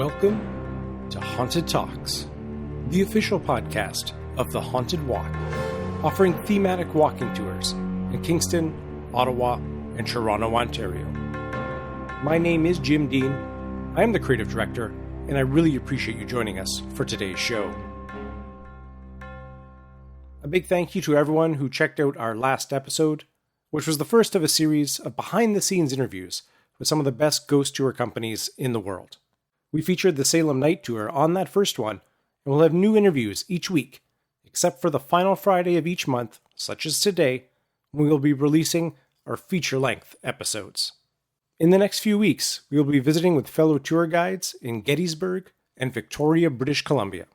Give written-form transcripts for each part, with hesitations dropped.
Welcome to Haunted Talks, the official podcast of the Haunted Walk, offering thematic walking tours in Kingston, Ottawa, and Toronto, Ontario. My name is Jim Dean. I am the creative director, and I really appreciate you joining us for today's show. A big thank you to everyone who checked out our last episode, which was the first of a series of behind-the-scenes interviews with some of the best ghost tour companies in the world. We featured the Salem Night Tour on that first one, and we'll have new interviews each week, except for the final Friday of each month, such as today, when we will be releasing our feature-length episodes. In the next few weeks, we will be visiting with fellow tour guides in Gettysburg and Victoria, British Columbia.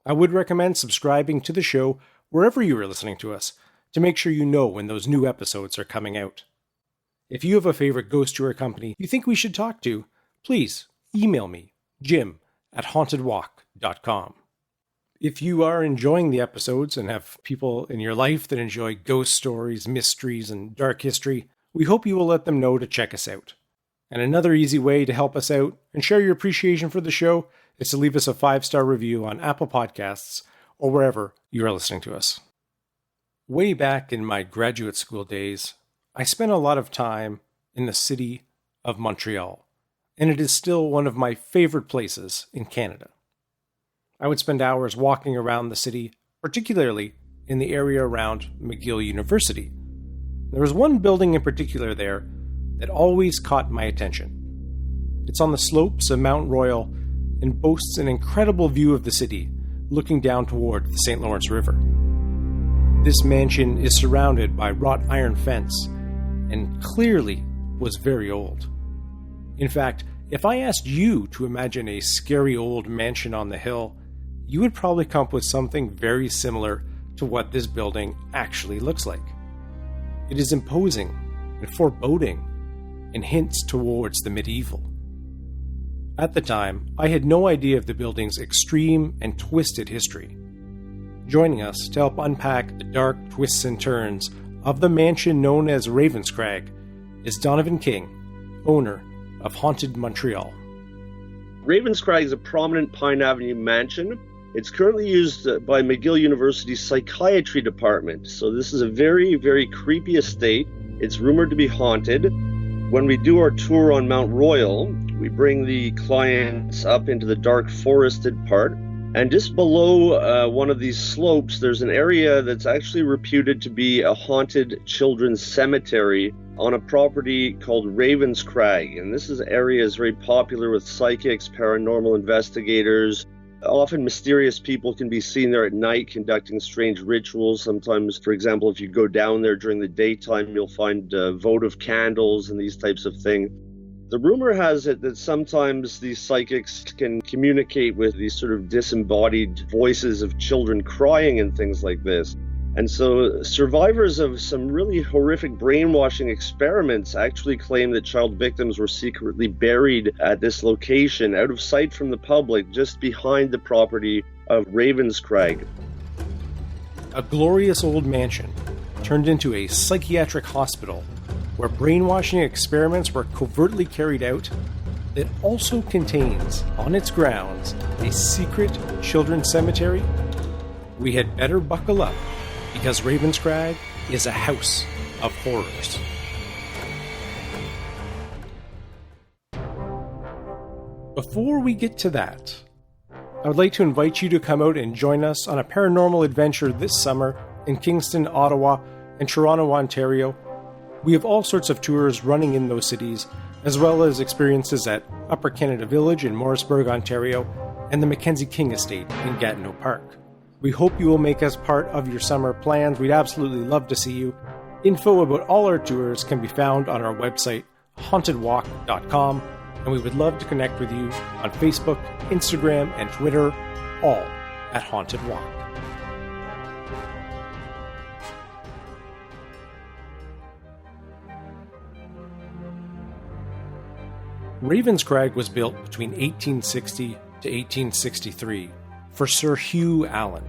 I would recommend subscribing to the show wherever you are listening to us to make sure you know when those new episodes are coming out. If you have a favorite ghost tour company you think we should talk to, please email me, jim@hauntedwalk.com. If you are enjoying the episodes and have people in your life that enjoy ghost stories, mysteries, and dark history, we hope you will let them know to check us out. And another easy way to help us out and share your appreciation for the show is to leave us a 5-star review on Apple Podcasts or wherever you are listening to us. Way back in my graduate school days, I spent a lot of time in the city of Montreal, and it is still one of my favorite places in Canada. I would spend hours walking around the city, particularly in the area around McGill University. There was one building in particular there that always caught my attention. It's on the slopes of Mount Royal and boasts an incredible view of the city, looking down toward the St. Lawrence River. This mansion is surrounded by wrought iron fence and clearly was very old. In fact, if I asked you to imagine a scary old mansion on the hill, you would probably come up with something very similar to what this building actually looks like. It is imposing and foreboding and hints towards the medieval. At the time, I had no idea of the building's extreme and twisted history. Joining us to help unpack the dark twists and turns of the mansion known as Ravenscrag is Donovan King, owner of Haunted Montreal. Ravenscrag is a prominent Pine Avenue mansion. It's currently used by McGill University's psychiatry department. So this is a very, very creepy estate. It's rumored to be haunted. When we do our tour on Mount Royal, we bring the clients up into the dark forested part. And just below one of these slopes, there's an area that's actually reputed to be a haunted children's cemetery on a property called Ravenscrag. And this area is very popular with psychics, paranormal investigators. Often mysterious people can be seen there at night conducting strange rituals. Sometimes, for example, if you go down there during the daytime, you'll find votive candles and these types of things. The rumor has it that sometimes these psychics can communicate with these sort of disembodied voices of children crying and things like this. And so survivors of some really horrific brainwashing experiments actually claim that child victims were secretly buried at this location, out of sight from the public, just behind the property of Ravenscrag. A glorious old mansion turned into a psychiatric hospital where brainwashing experiments were covertly carried out, that also contains on its grounds a secret children's cemetery. We had better buckle up, because Ravenscrag is a house of horrors. Before we get to that, I would like to invite you to come out and join us on a paranormal adventure this summer in Kingston, Ottawa, and Toronto, Ontario. We have all sorts of tours running in those cities, as well as experiences at Upper Canada Village in Morrisburg, Ontario, and the Mackenzie King Estate in Gatineau Park. We hope you will make us part of your summer plans. We'd absolutely love to see you. Info about all our tours can be found on our website, hauntedwalk.com, and we would love to connect with you on Facebook, Instagram, and Twitter, all at Haunted Walk. Ravenscrag was built between 1860 to 1863 for Sir Hugh Allen.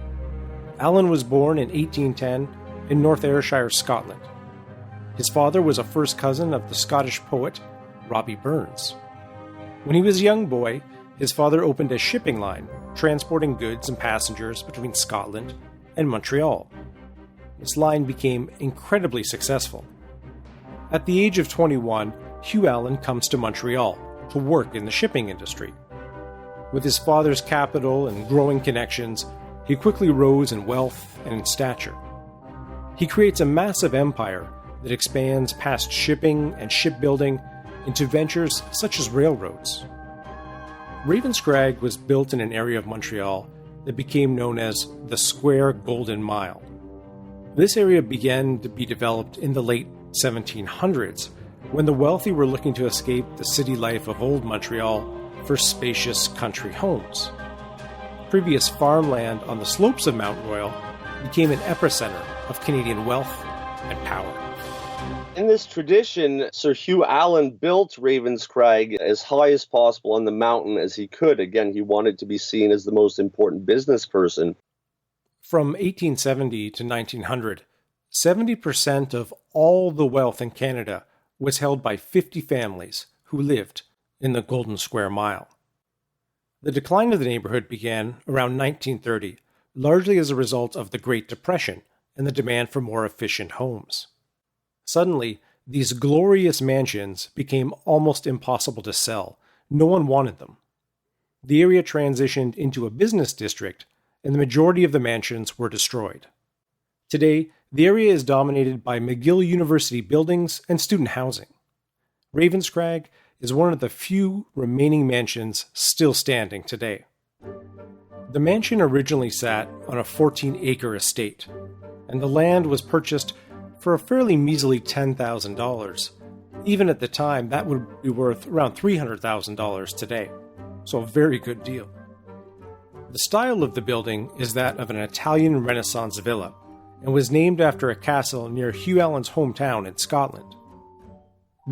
Allen was born in 1810 in North Ayrshire, Scotland. His father was a first cousin of the Scottish poet Robbie Burns. When he was a young boy, his father opened a shipping line, transporting goods and passengers between Scotland and Montreal. This line became incredibly successful. At the age of 21, Hugh Allen comes to Montreal to work in the shipping industry. With his father's capital and growing connections, he quickly rose in wealth and in stature. He creates a massive empire that expands past shipping and shipbuilding into ventures such as railroads. Ravenscrag was built in an area of Montreal that became known as the Square Golden Mile. This area began to be developed in the late 1700s, when the wealthy were looking to escape the city life of old Montreal for spacious country homes. Previous farmland on the slopes of Mount Royal became an epicenter of Canadian wealth and power. In this tradition, Sir Hugh Allen built Ravenscrag as high as possible on the mountain as he could. Again, he wanted to be seen as the most important business person. From 1870 to 1900, 70% of all the wealth in Canada was held by 50 families who lived in the Golden Square Mile. The decline of the neighborhood began around 1930, largely as a result of the Great Depression and the demand for more efficient homes. Suddenly, these glorious mansions became almost impossible to sell. No one wanted them. The area transitioned into a business district, and the majority of the mansions were destroyed. Today, the area is dominated by McGill University buildings and student housing. Ravenscrag is one of the few remaining mansions still standing today. The mansion originally sat on a 14-acre estate, and the land was purchased for a fairly measly $10,000. Even at the time, that would be worth around $300,000 today, so a very good deal. The style of the building is that of an Italian Renaissance villa, and was named after a castle near Hugh Allen's hometown in Scotland.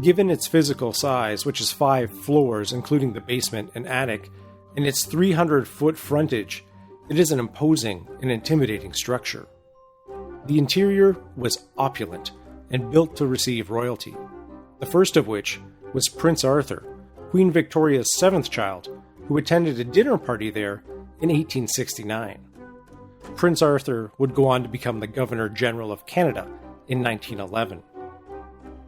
Given its physical size, which is 5 floors including the basement and attic, and its 300-foot frontage, it is an imposing and intimidating structure. The interior was opulent and built to receive royalty, the first of which was Prince Arthur, Queen Victoria's 7th child, who attended a dinner party there in 1869. Prince Arthur would go on to become the Governor-General of Canada in 1911.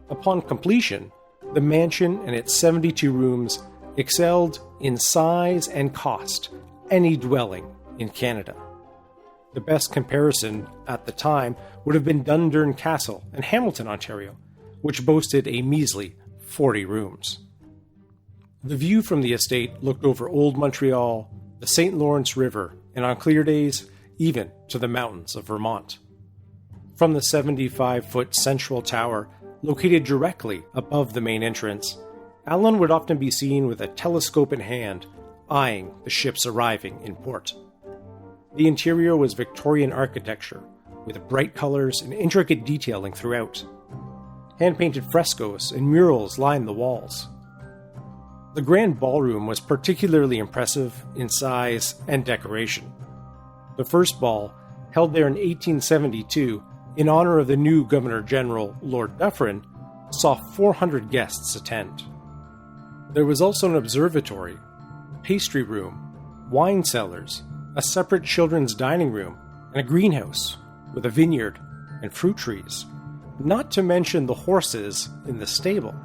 Upon completion, the mansion and its 72 rooms excelled in size and cost any dwelling in Canada. The best comparison at the time would have been Dundurn Castle in Hamilton, Ontario, which boasted a measly 40 rooms. The view from the estate looked over Old Montreal, the St. Lawrence River, and on clear days, even to the mountains of Vermont. From the 75-foot central tower, located directly above the main entrance, Allen would often be seen with a telescope in hand, eyeing the ships arriving in port. The interior was Victorian architecture, with bright colors and intricate detailing throughout. Hand-painted frescoes and murals lined the walls. The grand ballroom was particularly impressive in size and decoration. The first ball, held there in 1872 in honor of the new Governor-General, Lord Dufferin, saw 400 guests attend. There was also an observatory, pastry room, wine cellars, a separate children's dining room, and a greenhouse with a vineyard and fruit trees, not to mention the horses in the stable.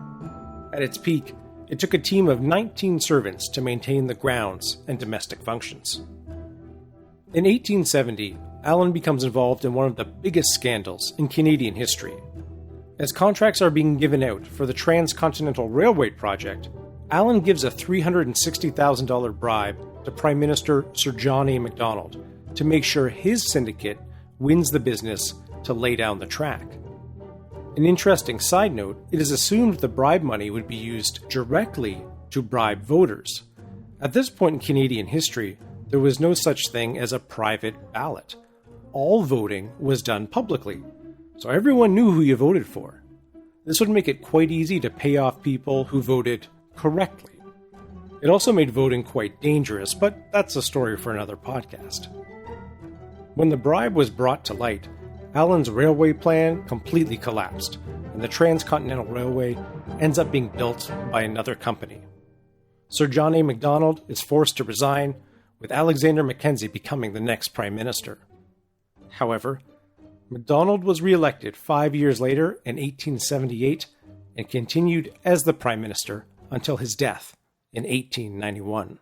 At its peak, it took a team of 19 servants to maintain the grounds and domestic functions. In 1870, Allen becomes involved in one of the biggest scandals in Canadian history. As contracts are being given out for the Transcontinental Railway project, Allen gives a $360,000 bribe to Prime Minister Sir John A. Macdonald to make sure his syndicate wins the business to lay down the track. An interesting side note, it is assumed the bribe money would be used directly to bribe voters. At this point in Canadian history, there was no such thing as a private ballot. All voting was done publicly, so everyone knew who you voted for. This would make it quite easy to pay off people who voted correctly. It also made voting quite dangerous, but that's a story for another podcast. When the bribe was brought to light, Allen's railway plan completely collapsed, and the Transcontinental Railway ends up being built by another company. Sir John A. Macdonald is forced to resign, with Alexander Mackenzie becoming the next Prime Minister. However, Macdonald was re-elected 5 years later in 1878 and continued as the Prime Minister until his death in 1891.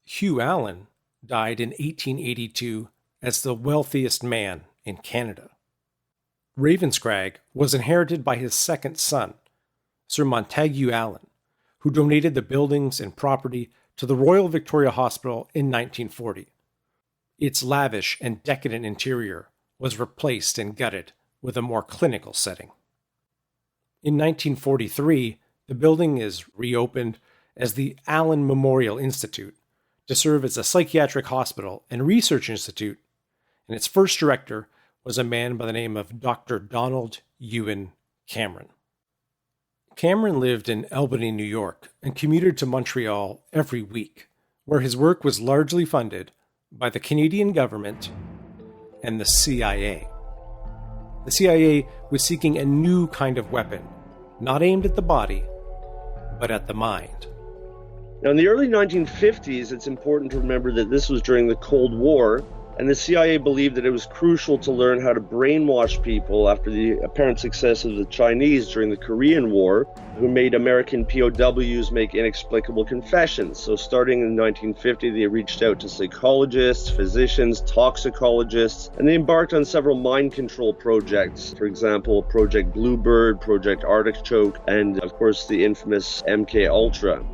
Hugh Allen died in 1882 as the wealthiest man in Canada. Ravenscrag was inherited by his second son, Sir Montague Allen, who donated the buildings and property to the Royal Victoria Hospital in 1940. Its lavish and decadent interior was replaced and gutted with a more clinical setting. In 1943, the building is reopened as the Allen Memorial Institute to serve as a psychiatric hospital and research institute, and its first director was a man by the name of Dr. Donald Ewan Cameron. Cameron lived in Albany, New York, and commuted to Montreal every week, where his work was largely funded by the Canadian government and the CIA. The CIA was seeking a new kind of weapon, not aimed at the body, but at the mind. Now, in the early 1950s, it's important to remember that this was during the Cold War, and the CIA believed that it was crucial to learn how to brainwash people after the apparent success of the Chinese during the Korean War, who made American POWs make inexplicable confessions. So starting in 1950, they reached out to psychologists, physicians, toxicologists, and they embarked on several mind control projects. For example, Project Bluebird, Project Artichoke, and of course the infamous MK Ultra.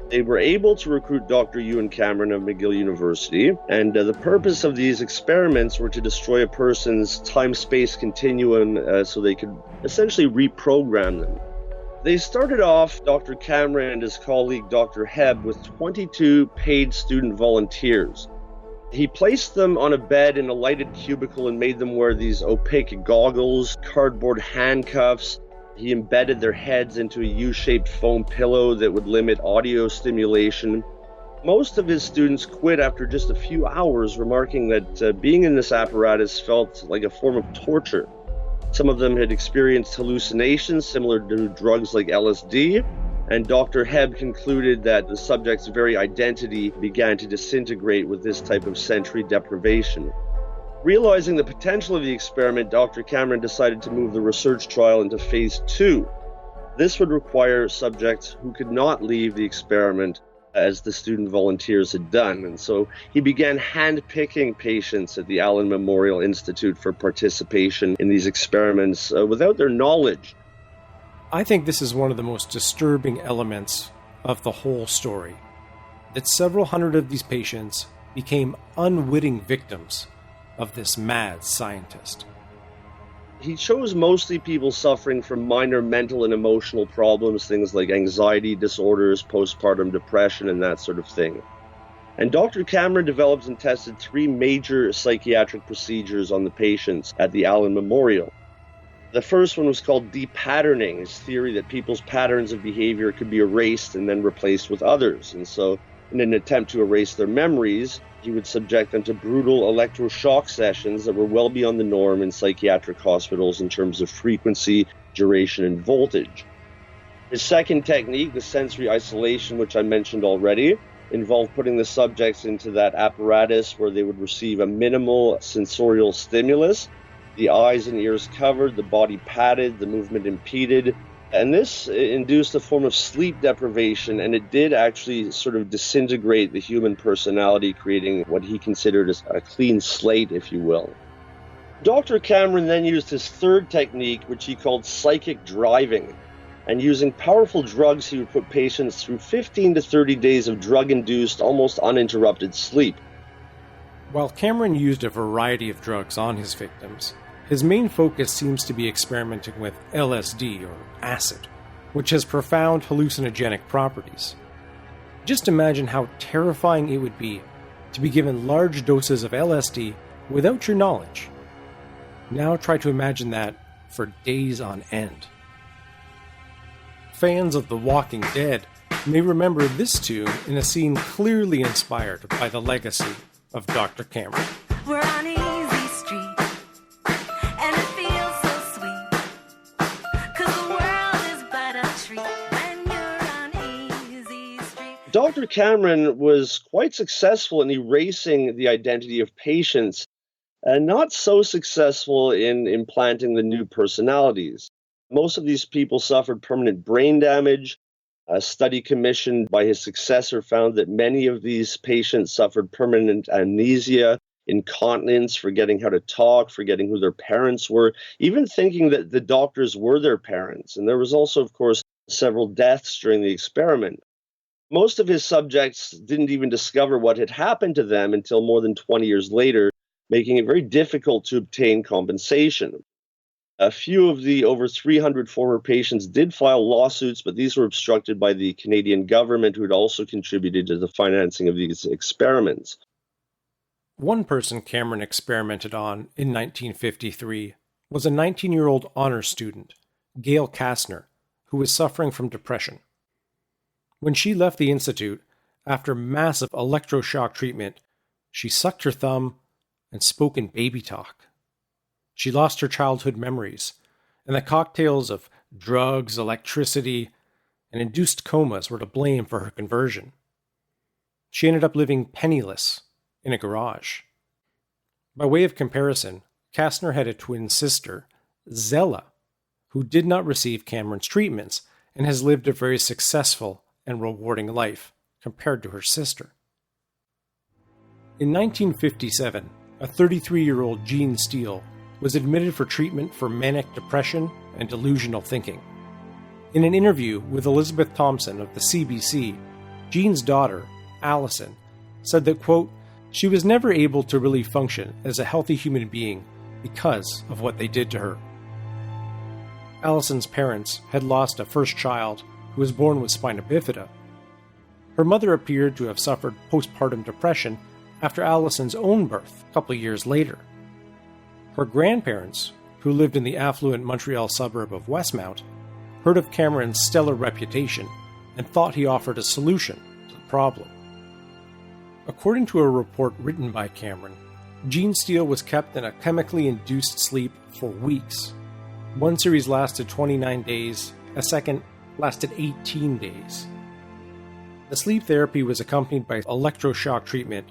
They were able to recruit Dr. Ewan Cameron of McGill University, and the purpose of these experiments were to destroy a person's time-space continuum so they could essentially reprogram them. They started off, Dr. Cameron and his colleague Dr. Hebb, with 22 paid student volunteers. He placed them on a bed in a lighted cubicle and made them wear these opaque goggles, cardboard handcuffs. He embedded their heads into a U-shaped foam pillow that would limit audio stimulation. Most of his students quit after just a few hours, remarking that being in this apparatus felt like a form of torture. Some of them had experienced hallucinations similar to drugs like LSD, and Dr. Hebb concluded that the subject's very identity began to disintegrate with this type of sensory deprivation. Realizing the potential of the experiment, Dr. Cameron decided to move the research trial into phase 2. This would require subjects who could not leave the experiment as the student volunteers had done. And so he began hand-picking patients at the Allen Memorial Institute for participation in these experiments without their knowledge. I think this is one of the most disturbing elements of the whole story, that several hundred of these patients became unwitting victims of this mad scientist. He chose mostly people suffering from minor mental and emotional problems, things like anxiety disorders, postpartum depression, and that sort of thing. And Dr. Cameron developed and tested 3 major psychiatric procedures on the patients at the Allen Memorial. The first one was called depatterning, his theory that people's patterns of behavior could be erased and then replaced with others. And so, in an attempt to erase their memories, he would subject them to brutal electroshock sessions that were well beyond the norm in psychiatric hospitals in terms of frequency, duration, and voltage. His second technique, the sensory isolation, which I mentioned already, involved putting the subjects into that apparatus where they would receive a minimal sensorial stimulus, the eyes and ears covered, the body padded, the movement impeded. And this induced a form of sleep deprivation, and it did actually sort of disintegrate the human personality, creating what he considered as a clean slate, if you will. Dr. Cameron then used his third technique, which he called psychic driving. And using powerful drugs, he would put patients through 15 to 30 days of drug-induced, almost uninterrupted sleep. While Cameron used a variety of drugs on his victims, his main focus seems to be experimenting with LSD, or acid, which has profound hallucinogenic properties. Just imagine how terrifying it would be to be given large doses of LSD without your knowledge. Now try to imagine that for days on end. Fans of The Walking Dead may remember this tune in a scene clearly inspired by the legacy of Dr. Cameron. We're on easy street, and it feels so sweet, 'cause the world is but a treat when you're on easy street. Dr. Cameron was quite successful in erasing the identity of patients and not so successful in implanting the new personalities. Most of these people suffered permanent brain damage. A study commissioned by his successor found that many of these patients suffered permanent amnesia, incontinence, forgetting how to talk, forgetting who their parents were, even thinking that the doctors were their parents. And there was also, of course, several deaths during the experiment. Most of his subjects didn't even discover what had happened to them until more than 20 years later, making it very difficult to obtain compensation. A few of the over 300 former patients did file lawsuits, but these were obstructed by the Canadian government, who had also contributed to the financing of these experiments. One person Cameron experimented on in 1953 was a 19-year-old honor student, Gail Kastner, who was suffering from depression. When she left the institute, after massive electroshock treatment, she sucked her thumb and spoke in baby talk. She lost her childhood memories, and the cocktails of drugs, electricity, and induced comas were to blame for her conversion. She ended up living penniless in a garage. By way of comparison, Kastner had a twin sister, Zella, who did not receive Cameron's treatments and has lived a very successful and rewarding life compared to her sister. In 1957, a 33-year-old Gene Steele was admitted for treatment for manic depression and delusional thinking. In an interview with Elizabeth Thompson of the CBC, Gene's daughter, Allison, said that, quote, she was never able to really function as a healthy human being because of what they did to her. Allison's parents had lost a first child who was born with spina bifida. Her mother appeared to have suffered postpartum depression after Allison's own birth a couple of years later. Her grandparents, who lived in the affluent Montreal suburb of Westmount, heard of Cameron's stellar reputation and thought he offered a solution to the problem. According to a report written by Cameron, Gene Steele was kept in a chemically induced sleep for weeks. One series lasted 29 days, a second lasted 18 days. The sleep therapy was accompanied by electroshock treatment.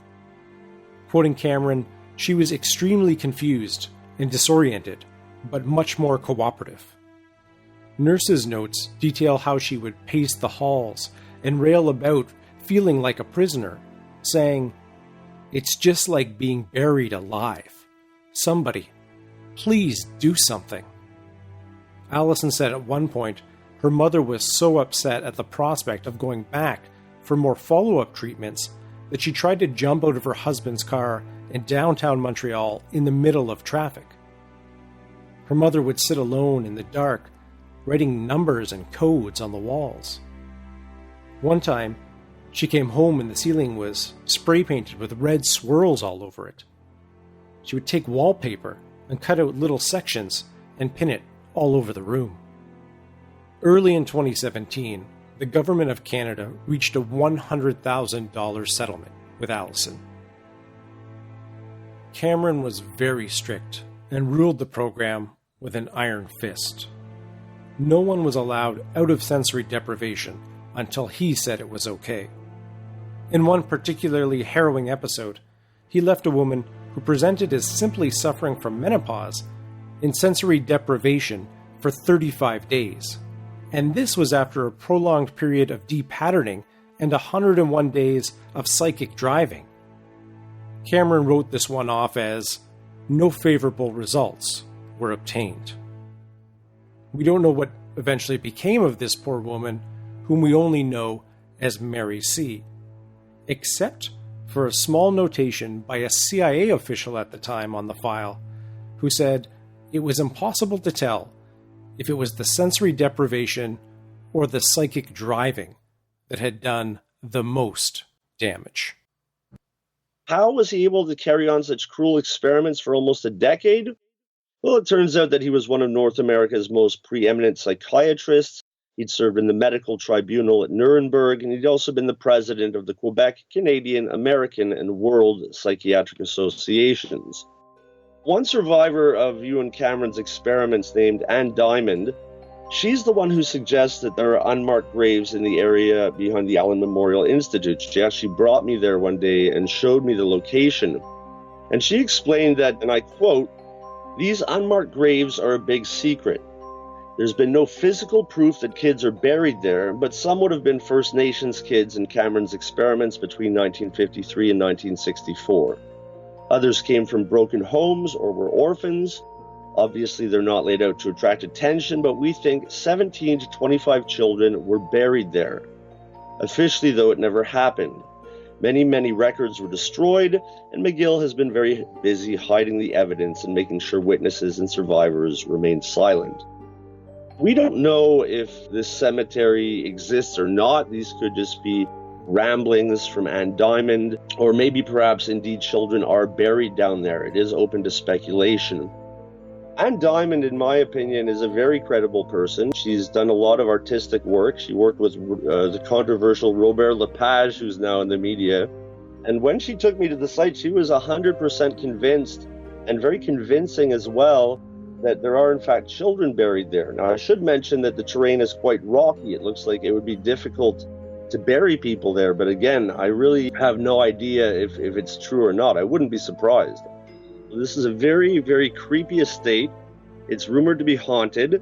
Quoting Cameron, she was extremely confused and disoriented, but much more cooperative. Nurses' notes detail how she would pace the halls and rail about, feeling like a prisoner, saying, "It's just like being buried alive. Somebody, please do something." Allison said at one point her mother was so upset at the prospect of going back for more follow-up treatments that she tried to jump out of her husband's car in downtown Montreal in the middle of traffic. Her mother would sit alone in the dark, writing numbers and codes on the walls. One time, she came home and the ceiling was spray painted with red swirls all over it. She would take wallpaper and cut out little sections and pin it all over the room. Early in 2017, the Government of Canada reached a $100,000 settlement with Allison. Cameron was very strict and ruled the program with an iron fist. No one was allowed out of sensory deprivation until he said it was okay. In one particularly harrowing episode, he left a woman who presented as simply suffering from menopause in sensory deprivation for 35 days. And this was after a prolonged period of de-patterning and 101 days of psychic driving. Cameron wrote this one off as, "No favorable results were obtained." We don't know what eventually became of this poor woman, whom we only know as Mary C., except for a small notation by a CIA official at the time on the file, who said it was impossible to tell if it was the sensory deprivation or the psychic driving that had done the most damage. How was he able to carry on such cruel experiments for almost a decade? Well, it turns out that he was one of North America's most preeminent psychiatrists. He'd served in the medical tribunal at Nuremberg, and he'd also been the president of the Quebec, Canadian, American, and World Psychiatric Associations. One survivor of Ewan Cameron's experiments, named Anne Diamond, She's the one who suggests that there are unmarked graves in the area behind the Allen Memorial Institute. She actually brought me there one day and showed me the location. And she explained that, and I quote, "These unmarked graves are a big secret. There's been no physical proof that kids are buried there, but some would have been First Nations kids in Cameron's experiments between 1953 and 1964. Others came from broken homes or were orphans. Obviously, they're not laid out to attract attention, but we think 17 to 25 children were buried there. Officially, though, it never happened. Many records were destroyed, and McGill has been very busy hiding the evidence and making sure witnesses and survivors remain silent." We don't know if this cemetery exists or not. These could just be ramblings from Anne Diamond, or maybe perhaps indeed children are buried down there. It is open to speculation. Anne Diamond, in my opinion, is a very credible person. She's done a lot of artistic work. She worked with the controversial Robert Lepage, who's now in the media. And when she took me to the site, she was 100% convinced, and very convincing as well, that there are in fact children buried there. Now, I should mention that the terrain is quite rocky. It looks like it would be difficult to bury people there. But again, I really have no idea if it's true or not. I wouldn't be surprised. This is a very creepy estate. It's rumored to be haunted.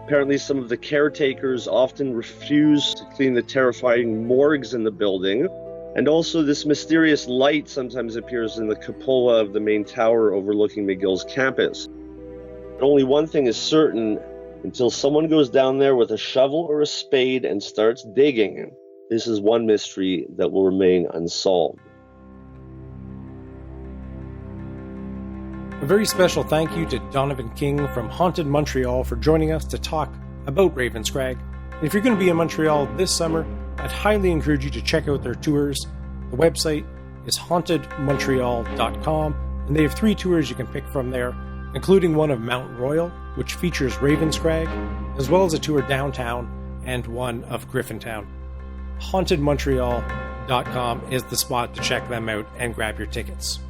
Apparently, some of the caretakers often refuse to clean the terrifying morgues in the building. And also, this mysterious light sometimes appears in the cupola of the main tower overlooking McGill's campus. But only one thing is certain: until someone goes down there with a shovel or a spade and starts digging, this is one mystery that will remain unsolved. A very special thank you to Donovan King from Haunted Montreal for joining us to talk about Ravenscrag. And if you're going to be in Montreal this summer, I'd highly encourage you to check out their tours. The website is hauntedmontreal.com, and they have 3 tours you can pick from there, including one of Mount Royal, which features Ravenscrag, as well as a tour downtown and one of Griffintown. hauntedmontreal.com is the spot to check them out and grab your tickets.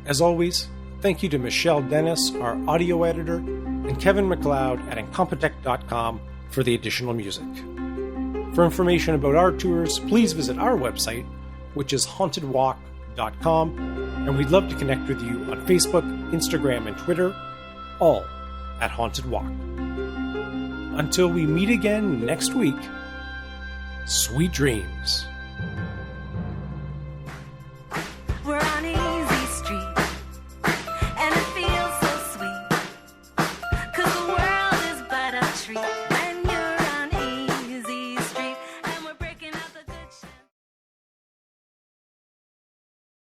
As always, thank you to Michelle Dennis, our audio editor, and Kevin McLeod at Incompetech.com for the additional music. For information about our tours, please visit our website, which is hauntedwalk.com, and we'd love to connect with you on Facebook, Instagram, and Twitter, all at Haunted Walk. Until we meet again next week, sweet dreams.